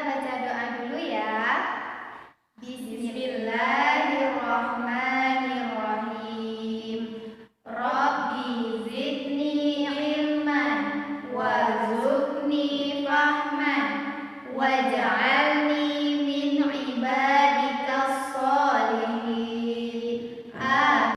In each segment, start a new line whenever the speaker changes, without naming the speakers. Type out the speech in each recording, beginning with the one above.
baca doa dulu ya. Bismillahirrahmanirrahim. Rabbi zidni ilman warzuqni fahman waj'alni min ibadikas sholihin. Amin.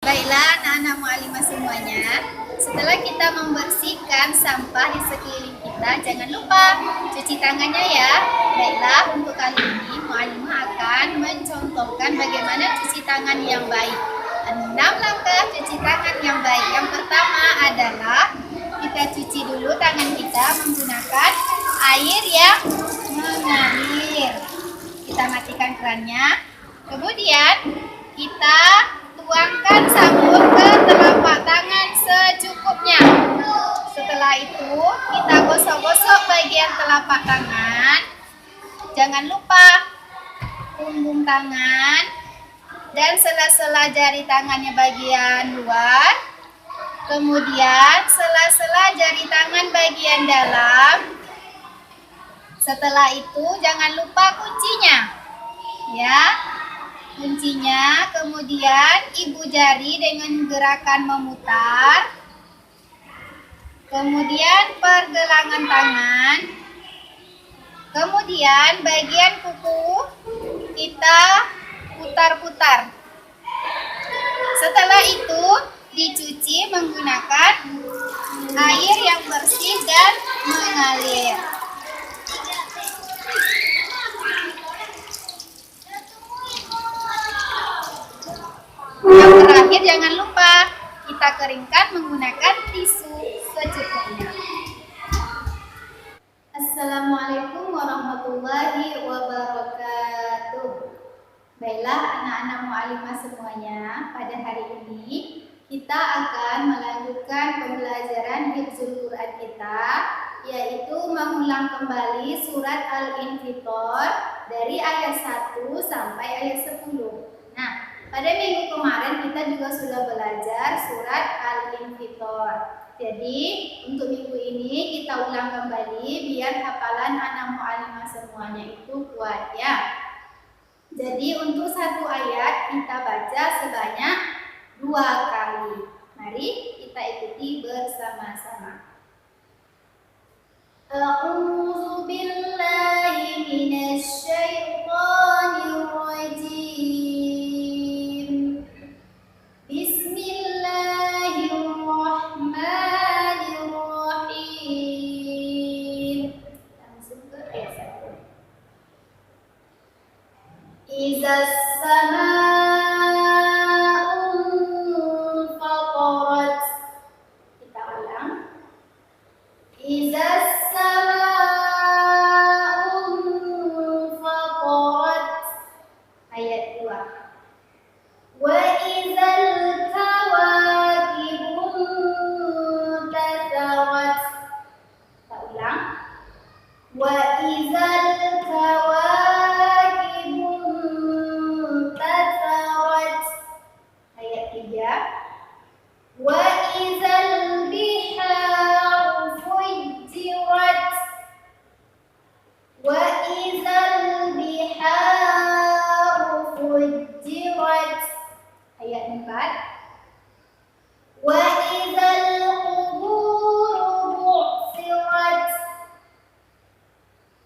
Baiklah anak-anak mu'alimah semuanya, setelah kita membersihkan sampah di sekeliling kita, jangan lupa cuci tangannya ya. Baiklah, untuk kali ini mu'alimah akan mencontohkan bagaimana cuci tangan yang baik. 6 langkah cuci tangan yang baik. Yang pertama adalah kita cuci dulu tangan kita menggunakan air yang mengalir. Kita matikan kerannya. Kemudian kita tuangkan sabun ke telapak tangan secukupnya. Setelah itu kita gosok-gosok bagian telapak tangan. Jangan lupa punggung tangan dan sela-sela jari tangannya bagian luar. Kemudian sela-sela jari tangan bagian dalam. Setelah itu jangan lupa kuncinya. Ya. Kuncinya, kemudian ibu jari dengan gerakan memutar, kemudian pergelangan tangan, kemudian bagian kuku kita putar-putar. Setelah itu dicuci menggunakan air yang bersih dan mengalir. Yang terakhir jangan lupa kita keringkan menggunakan tisu secukupnya. Assalamualaikum warahmatullahi wabarakatuh. Baiklah anak-anak mu'alimah semuanya, pada hari ini kita akan melanjutkan pembelajaran hifdzul Quran kita, yaitu mengulang kembali surat Al-Infitor dari ayat 1 sampai ayat 10. Nah, pada minggu kemarin kita juga sudah belajar surat Al-Infitor. Jadi untuk minggu ini kita ulang kembali biar hafalan anak mu'alimah semuanya itu kuat ya. Jadi untuk satu ayat kita baca sebanyak 2 kali. Mari kita ikuti bersama-sama. A'udzu billahi minasy syaithanir rajim. Bismillahirrahmanirrahim. Langsung ke ayat 1. Izas samaa'un fatarat. Kita ulang. Izas samaa'un fatarat. Ayat 2. Wa idzal kawakibun tatharat. Kita ulang. Wa idzal kawakibun tatharat. Ayat 3. Wa idzal biharu fujjirat. Wa idzal biharu fujjirat. Ayat 4. Wa idzal quburu bu'thirat.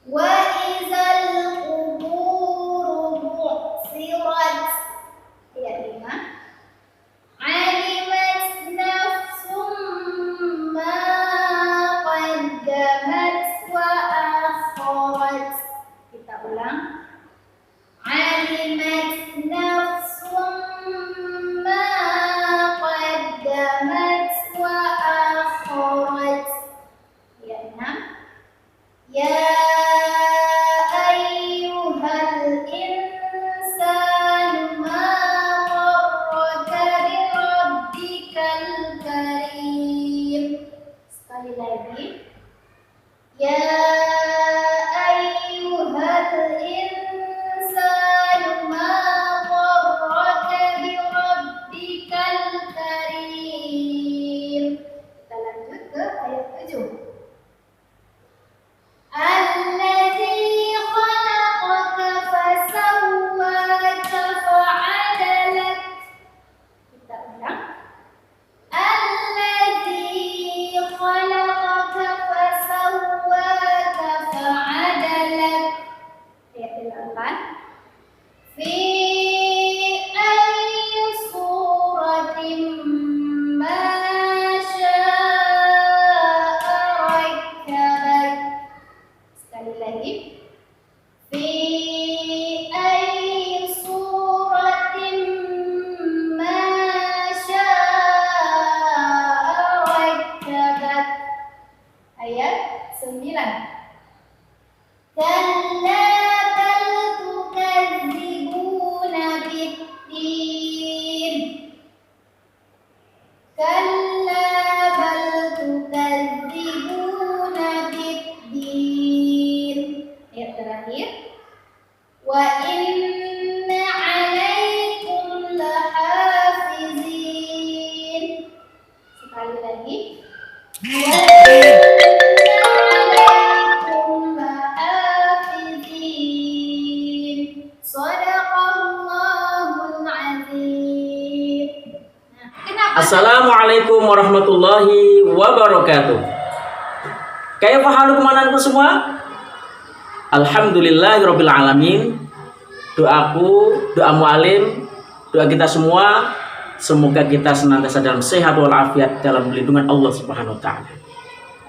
Wa idzal quburu bu'thirat. Ayat 5. Alimat nafsun عليكم حافظين صدق الله العظيم. Kenapa?
Assalamualaikum warahmatullahi wabarakatuh. Kaifa halukum anakku semua? Alhamdulillahirabbil alamin. Doaku, doa mualim, doa kita semua, semoga kita senantiasa dalam sehat walafiat dalam lindungan Allah Subhanahu wa taala.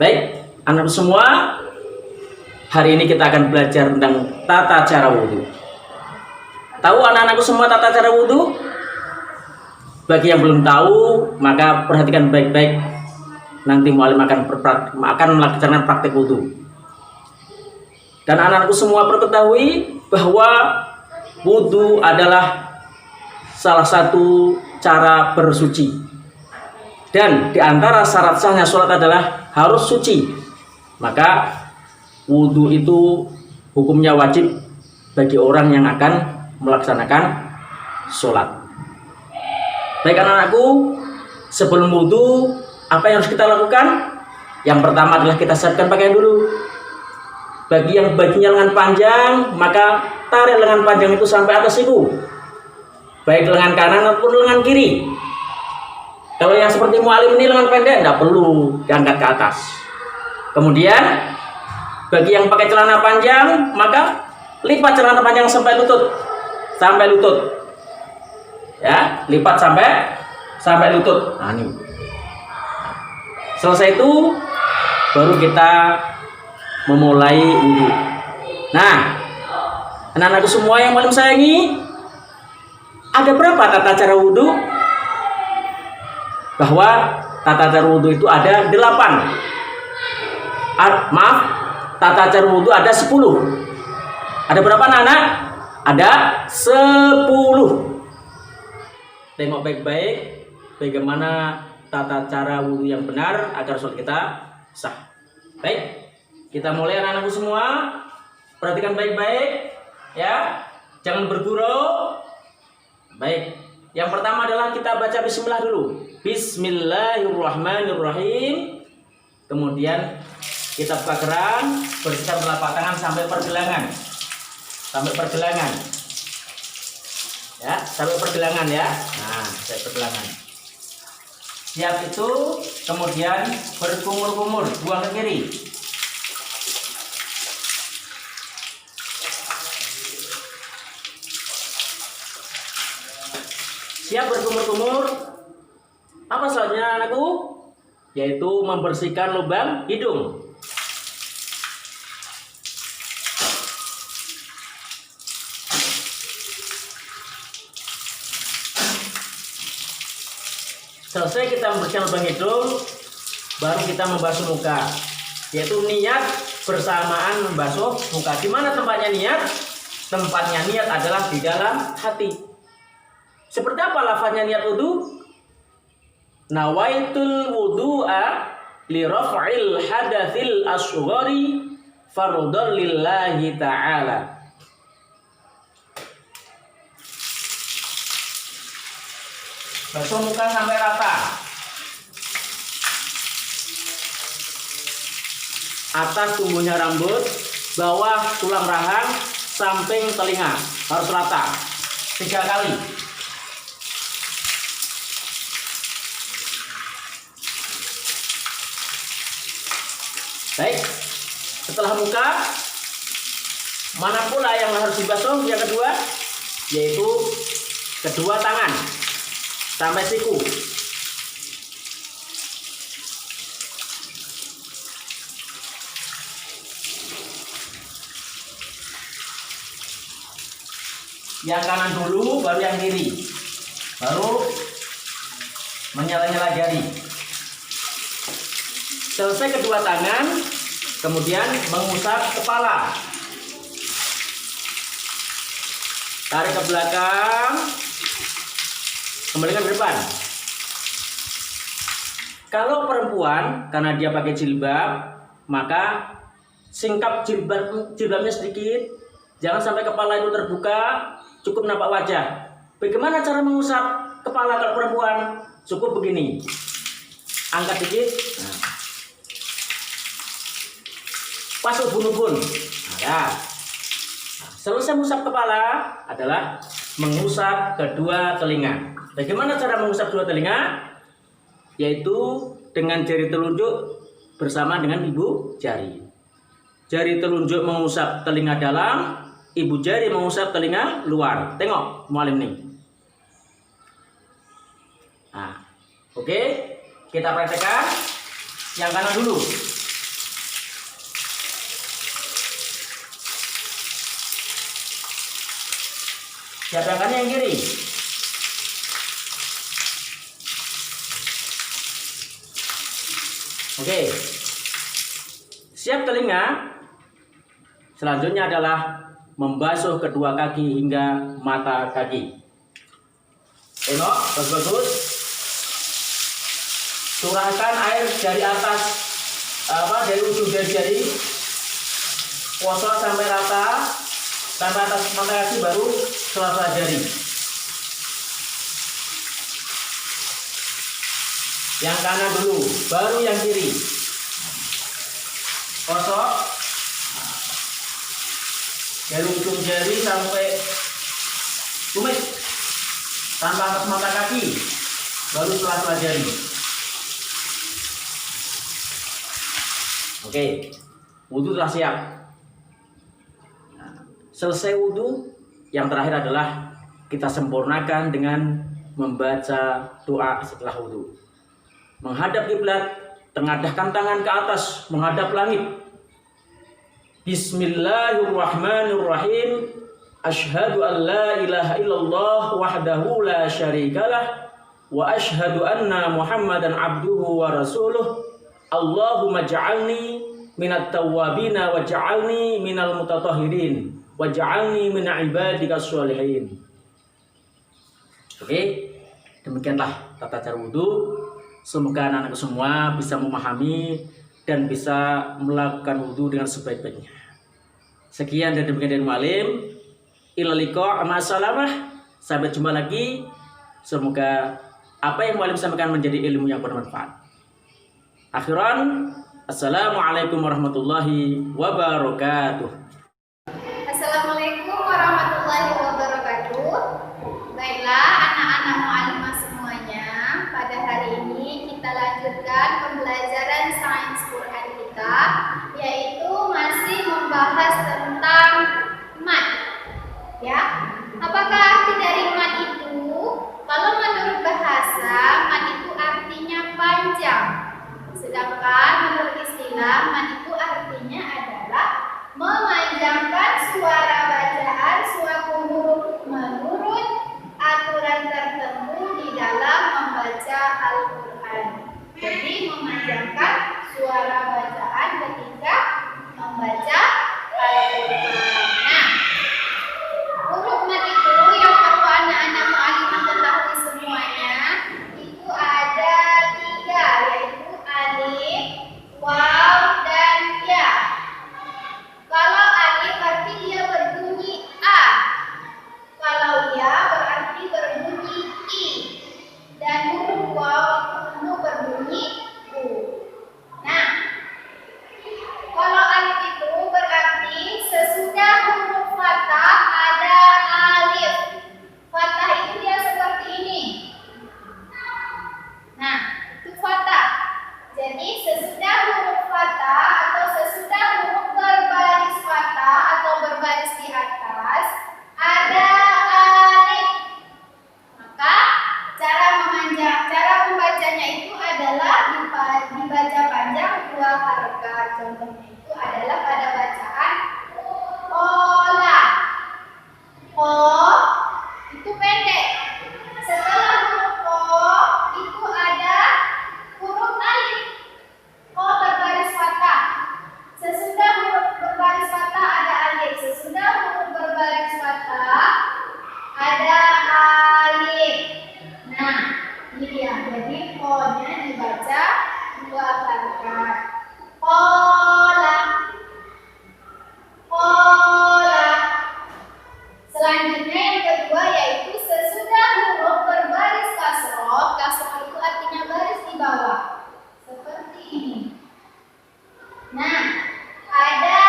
Baik, anak semua, hari ini kita akan belajar tentang tata cara wudhu. Tahu anak-anakku semua tata cara wudhu? Bagi yang belum tahu, maka perhatikan baik-baik. Nanti mualim akan melaksanakan praktek wudhu. Dan anak-anakku semua perlu ketahui bahwa wudhu adalah salah satu cara bersuci. Dan di antara syarat sahnya sholat adalah harus suci. Maka wudhu itu hukumnya wajib bagi orang yang akan melaksanakan sholat. Baik anak-anakku, sebelum wudhu, apa yang harus kita lakukan? Yang pertama adalah kita siapkan pakaian dulu. Bagi yang bajunya lengan panjang, maka tarik lengan panjang itu sampai atas siku, baik lengan kanan maupun lengan kiri. Kalau yang seperti mualim ini lengan pendek, tidak perlu diangkat ke atas. Kemudian, bagi yang pakai celana panjang, maka lipat celana panjang sampai lutut. Ya, lipat sampai lutut. Nah, ini. Selesai itu baru kita memulai wudhu. Nah, anak-anakku semua yang paling sayangi, ada berapa tata cara wudhu? Bahwa tata cara wudhu itu ada 8. Tata cara wudhu ada 10. Ada berapa anak? Ada 10. Tengok baik-baik bagaimana tata cara wudhu yang benar agar sholat kita sah. Baik, kita mulai anak-anakku semua. Perhatikan baik-baik, ya. Jangan bergurau. Baik, yang pertama adalah kita baca bismillah dulu. Bismillahirrahmanirrahim. Kemudian kita buka keran, bersihkan telapak tangan sampai pergelangan. Ya, sampai pergelangan ya. Nah, sampai pergelangan. Siap itu, kemudian berkumur-kumur, buang ke kiri. Siap berkumur-kumur. Apa soalnya anakku? Yaitu membersihkan lubang hidung. Selesai kita membersihkan lubang hidung, baru kita membasuh muka. Yaitu niat bersamaan membasuh muka. Di mana tempatnya niat? Tempatnya niat adalah di dalam hati. Seperti apa lafaznya niat wudhu? Nawaitul wudhu'a li raf'il hadatsil asghari fardhan lillahi ta'ala. Basuh muka sampai rata. Atas tumbuhnya rambut, bawah tulang rahang, samping telinga harus rata 3 kali. Baik, setelah muka, mana pula yang harus dibasuh? Yang kedua, yaitu kedua tangan sampai siku. Yang kanan dulu, baru yang kiri, baru menyala-nyala jari. Selesai kedua tangan, kemudian mengusap kepala. Tarik ke belakang, kembalikan ke depan. Kalau perempuan, karena dia pakai jilbab, maka singkap jilbabnya sedikit. Jangan sampai kepala itu terbuka, cukup nampak wajah. Bagaimana cara mengusap kepala kalau perempuan? Cukup begini. Angkat dikit. Nah. Wasubunubun. Nah, ya. Nah, selesai mengusap kepala adalah mengusap kedua telinga. Bagaimana cara mengusap kedua telinga? Yaitu dengan jari telunjuk bersama dengan ibu jari. Jari telunjuk mengusap telinga dalam, ibu jari mengusap telinga luar. Tengok mualim nih. Nah, oke, kita praktekkan yang kanan dulu. Siapa yang kanan, yang kiri? Oke. Siap telinga. Selanjutnya adalah membasuh kedua kaki hingga mata kaki. Tengok, bagus-bagus. Curahkan air dari atas, dari ujung jari-jari, posok sampai rata, sampai atas mata kaki, baru sela-sela jari. Yang kanan dulu, baru yang kiri. Posok dari ujung jari sampai tumit, sampai atas mata kaki, baru sela-sela jari. Oke, wudhu telah siap. Selesai wudhu, yang terakhir adalah kita sempurnakan dengan membaca doa setelah wudhu. Menghadap kiblat, tengadahkan tangan ke atas, menghadap langit. Bismillahirrahmanirrahim. Asyhadu an la ilaha illallah wahdahu la syarikalah wa asyhadu anna Muhammadan abduhu wa rasuluh. Allahumma ja'alni minat tawwabina wa ja'alni minal mutatahhirin wa ja'alni min ibadika sholihin. Oke, demikianlah tata cara wudhu. Semoga anak-anak semua bisa memahami dan bisa melakukan wudhu dengan sebaik-baiknya. Sekian dan demikian dari Mualim. Ila liqa ma'assalamah. Sampai jumpa lagi. Semoga apa yang Mualim sampaikan menjadi ilmu yang bermanfaat. Akhiran, assalamualaikum warahmatullahi wabarakatuh.
Assalamualaikum warahmatullahi wabarakatuh. Baiklah anak-anak mu'alimah semuanya, pada hari ini kita lanjutkan pembelajaran sains Quran kita, yaitu masih membahas tentang mat. Ya, apakah arti dari mat itu? Kalau menurut bahasa, mat itu artinya panjang. Sedangkan menurut istilah, mat itu artinya adalah memanjangkan suara bacaan suatu huruf menurut aturan tertentu di dalam membaca Al-Quran. Jadi memanjangkan suara bacaan ketika membaca Al-Quran. Nah, huruf mat itu yang perlu anak-anak mu'alimah ketahui semuanya, itu ada 3, yaitu alif, waw, dan ya. Kalau alif berarti dia berbunyi A. Kalau ya berarti berbunyi I. Dan huruf waw itu penuh berbunyi U. Nah, kalau alif itu berarti sesudah huruf fathah ada alif. Fathah itu dia seperti ini. Nah, itu fathah. Jadi sesudah huruf fathah atau sesudah huruf berbaris fathah atau berbaris di atas ada alif. Maka cara membacanya itu adalah dibaca panjang 2 harakat. Contohnya itu adalah pada bacaan ola. O itu pendek. Setelah huruf o itu ada huruf alif. O berbaris fathah. Sesudah huruf berbaris fathah ada alif. Sesudah huruf berbaris fathah ada alif. Nah, ini dia. Jadi o-nya dibaca 2 harakat. Ola. Ola. Selanjutnya yang kedua yaitu sesudah huruf berbaris kasroh. Kasroh itu artinya baris di bawah. Seperti ini. Nah, ada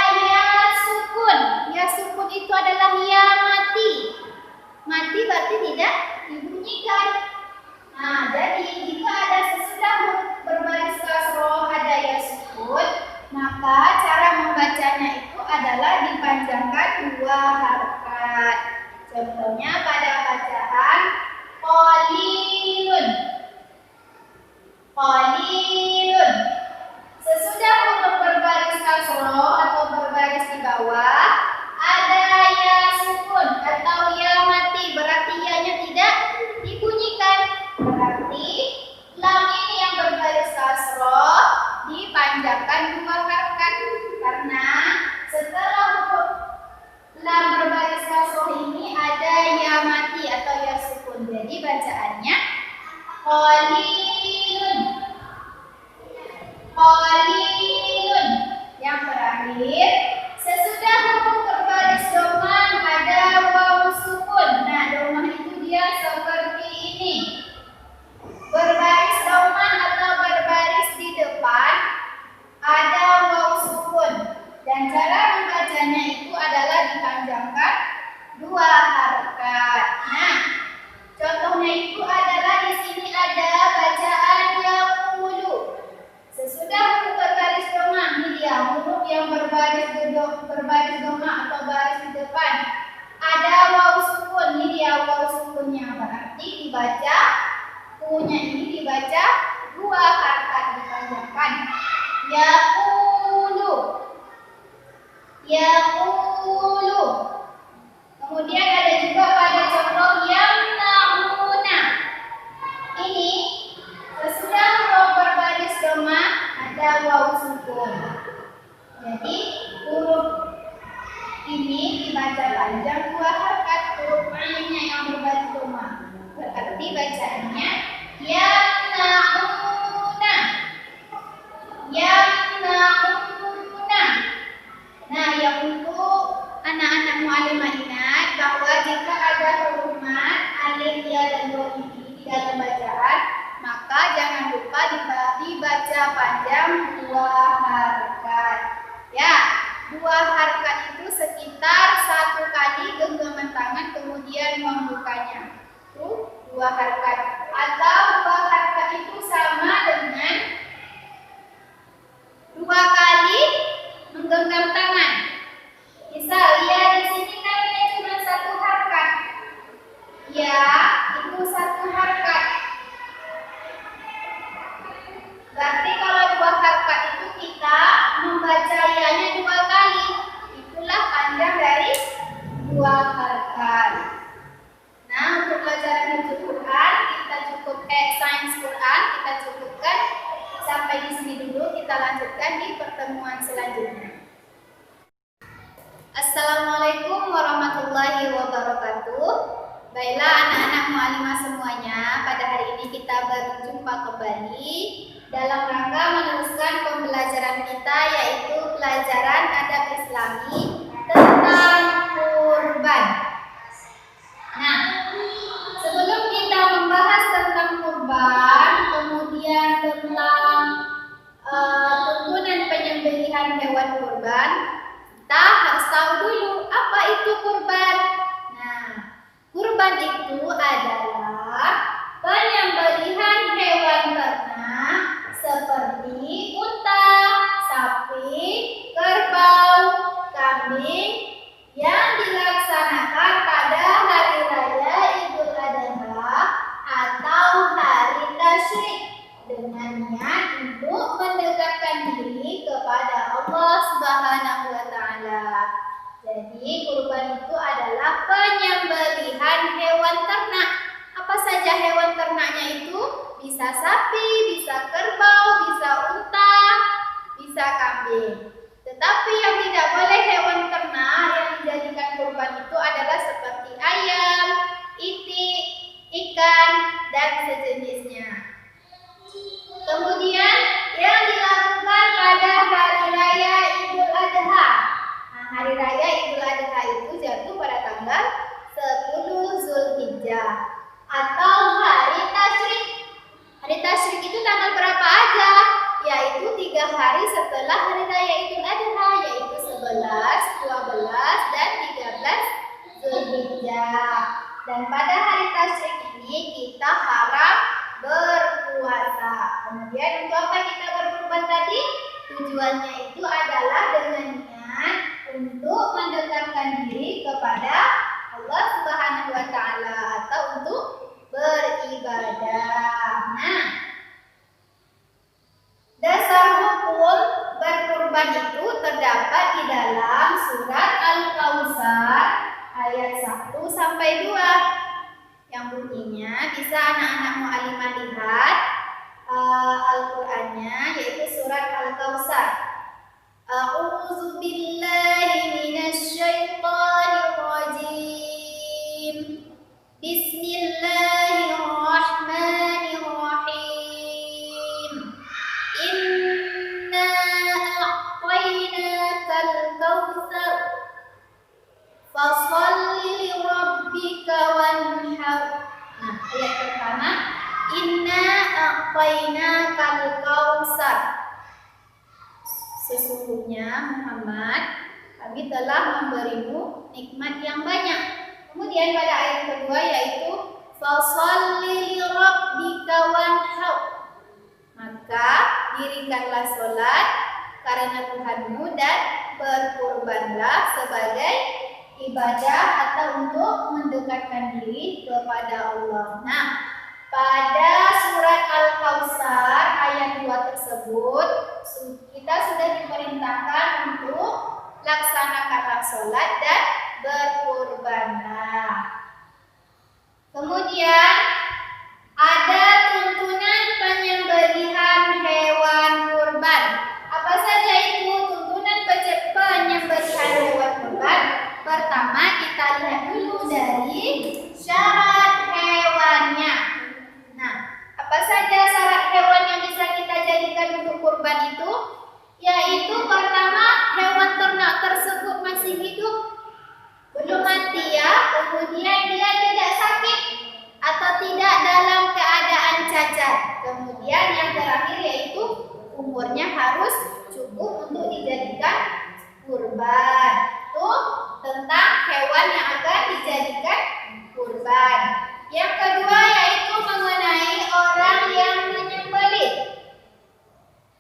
adalah dipanjangkan 2 harokat. Contohnya pada bacaan qalilun. Qalilun. Sesudah huruf berbaris kasroh atau berbaris di bawah, ada ya sukun atau ya mati, berarti ya-nya tidak dibunyikan. Berarti lam ini yang berbaris kasroh dipanjangkan 2 harokat karena setelah huruf lam berbaris kasroh ini ada ya mati atau ya sukun. Jadi bacaannya qalilun. Qalilun. Yang terakhir, sesudah huruf berbaris domah ada waw sukun. Nah, domah itu dia seperti ini. Berbaris domah atau berbaris di depan ada waw sukun. Dan cara membacanya itu adalah dipanjangkan 2 harokat. Nah, contohnya itu adalah di sini ada bacaan yaqulu. Sesudah huruf berbaris domah, ini dia huruf yang berbaris domah atau baris di depan. Ada waw sukun, ini dia waw sukunnya. Berarti dibaca punya ini dibaca 2 harokat dipanjangkan. Yaqulu. Yaqulu. Kemudian ada juga pada contoh yamna'una. Ini sesudah huruf berbaris domah ada waw sukun. Jadi huruf ini dibaca panjang 2 harokat, huruf ainnya yang berbaris domah. Berarti bacaannya yamna'una. Yamna'una. Nah, yang untuk anak-anak mu'allimah ingat bahwa jika ada huruf mat, alif, ya, dan waw ini di dalam bacaan, maka jangan lupa dibaca panjang 2 harokat. Ya, 2 harokat itu sekitar 1 kali genggaman tangan kemudian membukanya. Itu 2 harokat. Atau 2 harokat itu sama dengan 2 kali menggenggam tangan. Misal ya di sini namanya cuma 1 harokat. Ya itu 1 harokat. Berarti kalau 2 harokat itu kita membaca ya-nya 2 kali. Itulah panjang dari 2 harokat. Nah, untuk pelajaran hifdzul Quran kita sains Quran kita cukupkan sampai di sini dulu. Kita lanjutkan di pertemuan selanjutnya. Assalamualaikum warahmatullahi wabarakatuh. Baiklah anak-anak mu'allimah semuanya, pada hari ini kita berjumpa kembali dalam rangka meneruskan pembelajaran kita, yaitu pelajaran adab Islami tentang kurban. Nah, sebelum kita membahas tentang kurban, kemudian tentang tuntunan penyembelihan hewan kurban, kita harus tahu dulu apa itu kurban. Nah, kurban itu adalah penyembelihan hewan ternak seperti unta, sapi, kerbau, kambing yang dilaksanakan pada hari raya Idul Adha atau hari tasyrik dengan niat untuk mendekatkan diri kepada Allah Subhanahu wa taala. Jadi kurban itu adalah penyembelihan hewan ternak. Apa saja hewan ternaknya itu? Bisa sapi, bisa kerbau, bisa unta, bisa kambing. Tetapi yang tidak boleh hewan ternak yang dijadikan kurban itu adalah seperti ayam, itik, ikan, dan sejenisnya. Kemudian yang dilakukan pada hari raya Idul Adha. Nah, hari raya Idul Adha itu jatuh pada tanggal 10 Zulhijjah atau hari tasyrik. Hari tasyrik itu tanggal berapa aja? Yaitu 3 hari setelah hari raya Idul Adha, yaitu 11, 12, dan 13 Zulhijjah. Dan pada hari tasyrik ini kita harap berpuasa. Kemudian untuk apa kita berkurban tadi? Tujuannya itu adalah dengan niat Kausar. A'udzu billahi minasy syaithanir rajim. Bismillahirrahmanirrahim. Inna a'tainakal kautsar. Fasholli li rabbika wanhar. Nah, ayat pertama, inna a'tainakal kautsar. Sesungguhnya Muhammad, kami telah memberimu nikmat yang banyak. Kemudian pada ayat kedua yaitu fasholli li rabbika wanhar. Maka dirikanlah sholat karena Tuhanmu dan berkurbanlah sebagai ibadah atau untuk mendekatkan diri kepada Allah. Nah, pada surat Al-Kautsar ayat 2 tersebut kita sudah diperintahkan untuk laksanakanlah sholat dan berkurbanlah. Kemudian ada tuntunan penyembelihan hewan kurban. Apa saja itu tuntunan penyembelihan hewan kurban? Pertama, kita lihat dulu dari syarat hewannya. Nah, apa saja syarat hewan yang bisa kita jadikan untuk kurban itu? Yaitu pertama, hewan ternak tersebut masih hidup, belum mati ya, kemudian dia tidak sakit atau tidak dalam keadaan cacat. Kemudian yang terakhir yaitu umurnya harus cukup untuk dijadikan kurban. Itu tentang hewan yang akan dijadikan kurban. Yang kedua yaitu mengenai orang yang menyembelih.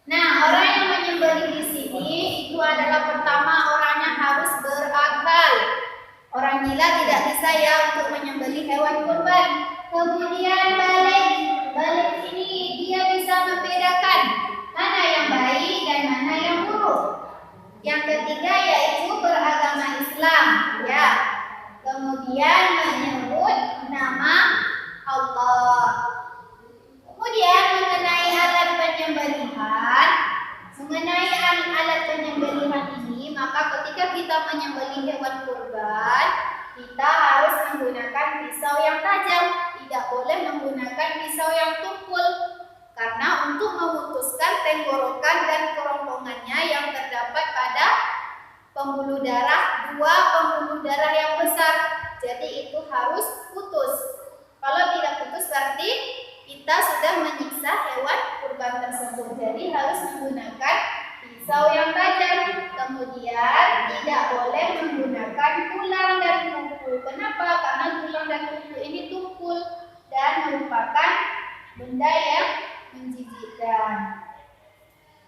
Nah, orang yang menyembelih di sini itu adalah pertama orangnya harus berakal. Orang gila tidak bisa ya untuk menyembelih hewan kurban. Kemudian balik ini dia bisa membedakan mana yang baik dan mana yang buruk. Yang ketiga yaitu beragama Islam, ya. Kemudian menyebut nama Allah. Kemudian mengenai alat penyembelihan, ini, maka ketika kita menyembelih hewan kurban, kita harus menggunakan pisau yang tajam, tidak boleh menggunakan pisau yang tumpul. Karena untuk memutuskan tenggorokan dan kerongkongannya yang terdapat pada pembuluh darah, dua pembuluh darah yang besar, jadi itu harus putus. Kalau tidak putus berarti kita sudah menyiksa hewan kurban tersebut. Jadi harus menggunakan pisau yang tajam. Kemudian tidak boleh menggunakan tulang dan kuku. Kenapa? Karena tulang dan kuku ini tumpul dan merupakan benda yang menjijikkan.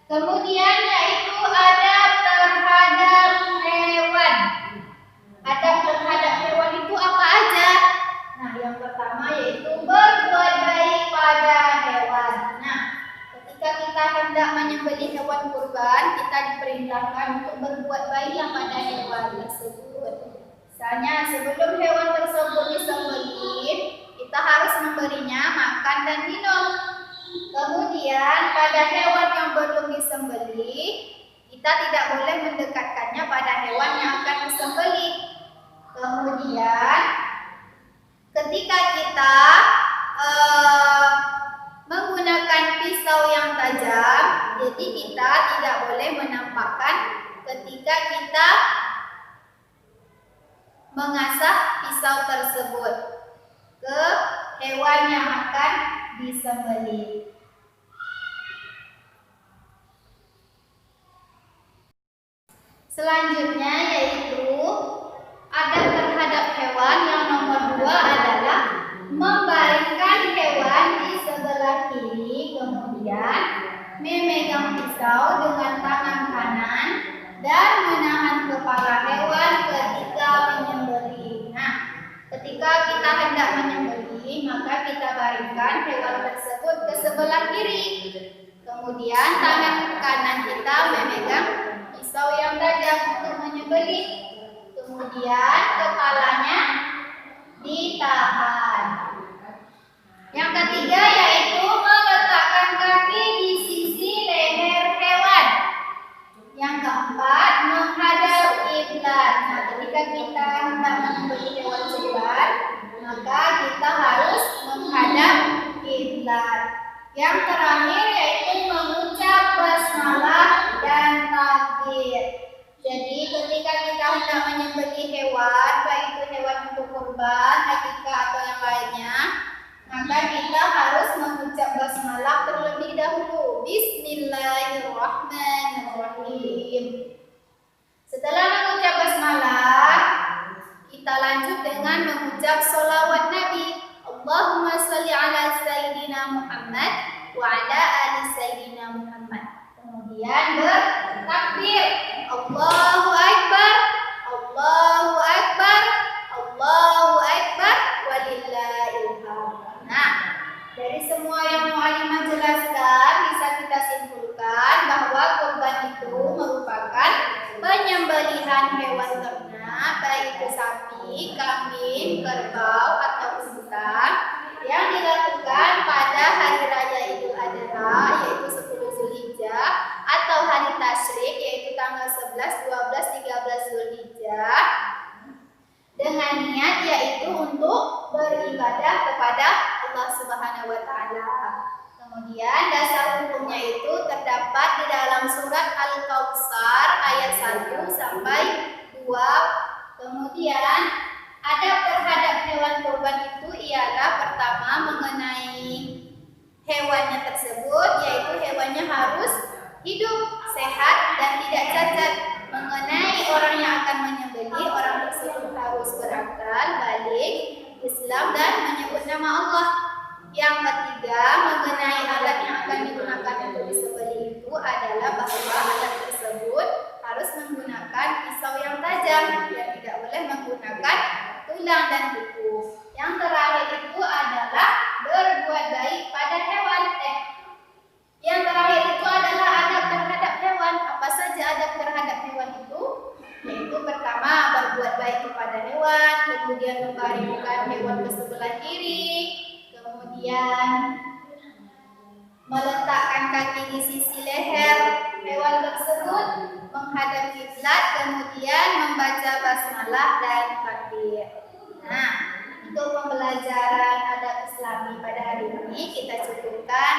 Kemudian yaitu adab terhadap hewan. Adab terhadap hewan itu apa aja? Nah, yang pertama yaitu berbuat baik pada hewan. Nah, ketika kita hendak menyembelih hewan kurban, kita diperintahkan untuk berbuat baiklah pada hewan tersebut. Misalnya sebelum hewan tersebut disembelih, kita harus memberinya makan dan minum. Kemudian pada hewan yang belum disembelih, kita tidak boleh mendekatkannya pada hewan yang akan disembelih. Kemudian ketika kita menggunakan pisau yang tajam, jadi kita tidak boleh menampakkan ketika kita mengasah pisau tersebut ke hewan yang akan disembelih. Selanjutnya yaitu adab terhadap hewan yang nomor 2 adalah membaringkan hewan di sebelah kiri, kemudian memegang pisau dengan tangan kanan dan menahan kepala hewan ketika menyembelih. Nah, ketika kita hendak menyembelih, maka kita baringkan hewan tersebut ke sebelah kiri. Kemudian tangan kanan kita memegang pisau yang tajam untuk menyembelih. Kemudian kepalanya ditahan. Yang ketiga yaitu meletakkan kaki di sisi leher hewan. Yang terakhir yaitu mengucap basmalah dan takbir. Jadi ketika kita hendak menyembelih hewan, baik itu hewan untuk kurban, akikah atau yang lainnya, maka kita harus mengucap basmalah terlebih dahulu. Bismillahirrahmanirrahim. Setelah mengucap basmalah, kita lanjut dengan mengucap sholawat Nabi. Allahumma sholli ala Sayyidina Muhammad wa ala ali Sayyidina Muhammad. Kemudian bertakbir. Allahu Akbar, Allahu Akbar, Allahu Akbar, walillahil hamd. Nah, dari semua yang Mu'alimah jelaskan, bisa kita simpulkan bahwa kurban itu merupakan penyembelihan hewan ternak, baik itu sapi, kambing, kerbau, atau unta, yang dilakukan pada hari raya Idul Adha, yaitu 10 Zulhijjah, atau hari tasyrik, yaitu tanggal 11, 12, 13 Zulhijjah, dengan niat yaitu untuk beribadah kepada Allah Subhanahu wa taala. Kemudian dasar hukumnya itu terdapat di dalam surat Al-Kautsar ayat 1 sampai 2. Kemudian adab terhadap hewan kurban itu ialah pertama mengenai hewannya tersebut, yaitu hewannya harus hidup, sehat, dan tidak cacat. Mengenai orang yang akan menyembelih, orang tersebut harus berakal, balik, Islam, dan menyebut nama Allah. Yang ketiga, mengenai alat yang akan digunakan untuk disembelih itu adalah bahwa alat tersebut harus menggunakan pisau yang tajam, dan tidak boleh menggunakan tulang dan kuku. Yang terakhir itu adalah berbuat baik pada hewan. Yang terakhir itu adalah adab terhadap hewan. Apa saja adab terhadap hewan itu? Yaitu pertama, berbuat baik kepada hewan, kemudian membaringkan hewan ke sebelah kiri, kemudian meletakkan kaki di sisi leher hewan tersebut, menghadap kiblat, kemudian membaca basmalah dan takbir. Nah, untuk pembelajaran adab Islami pada hari ini kita cukupkan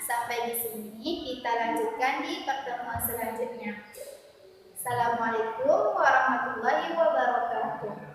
sampai di sini. Kita lanjutkan di pertemuan selanjutnya. Assalamualaikum warahmatullahi wabarakatuh.